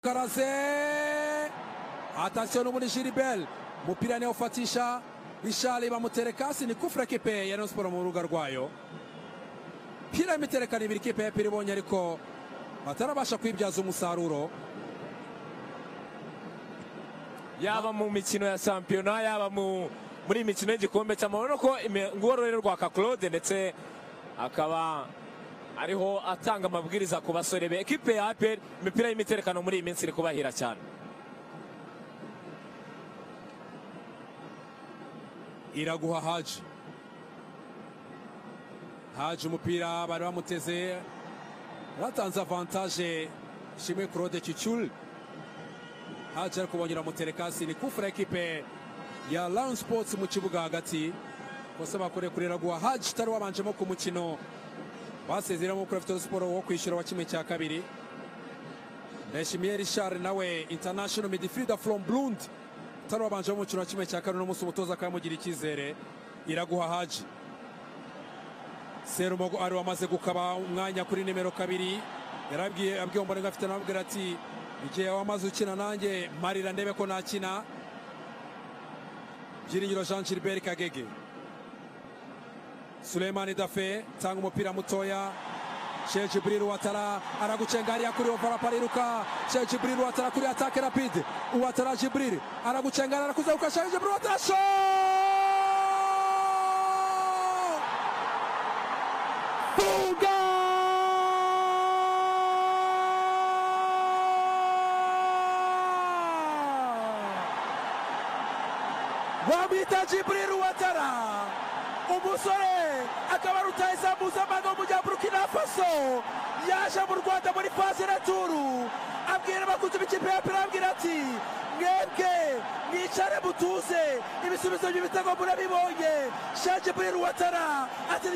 Karaze attention muri Gilbert mupira ne ufatisha Richard bamuterekasi ni kufra kipe ya Rayon Sports mu ruga rwayo pira imiterekana ibiri kipe ya Piri bonye ariko batarabasha kwibyaza umusaruro yaba mu mikino ya championnat yaba muri imikino y'igikombe cy'amahoro ko ngororero rwa Claude ndetse akaba ariho atanga amabwiriza ku basore be ekipe ya APR imipira y'imiterekano muri iyi minsi iri kubahira cyane. Iraguha Haji umupira bari bamuteze ratanze avantage Shimwe Claude Chichul Haji ariko bongera muterekasi ni kufra ekipe ya Rayon Sports mu kibuga hagati bose bakore kuri Iraguha Haji tari wabanjemo ku mukino basezeramo kuri Rayon Sports wo kwishyura wa kimwe cya kabiri. Ndayishimiye Richard nawe international midfielder from Burundi tari wabanje mu mukino wa kimwe cya kabiri n'umunsi umutoza akamugira icyizere. Iraguha Haji Serumogo ari wamaze gukaba umwanya kuri nimero 2 yarabwiye mbone ngafite nabwira ati igihe wamaze ukina nanjye marira ndebe ko nakina. Byiringiro Jean Gilbert Kagege Suleimani Dafe tanga umupira mutoya Cheikh Jibril Ouattara aragucenga hariya kuri Ovara pariruka Cheikh Jibril Ouattara kuri attaque rapide Ouattara Jibril aragucenga arakuzaruka Cheikh Jibril Ouattara Fuga wamwita Jibril Ouattara umusore akaba rutayizamuza amaga mu gihe Burkina Faso yaje mu Rwanda muri phase returu abwira abakunzi b'ikipe ya APR abwira ati mwebwe mwicare mutuze ibisubizo by'ibitego murabibonye. Cheikh Jibril Ouattara ati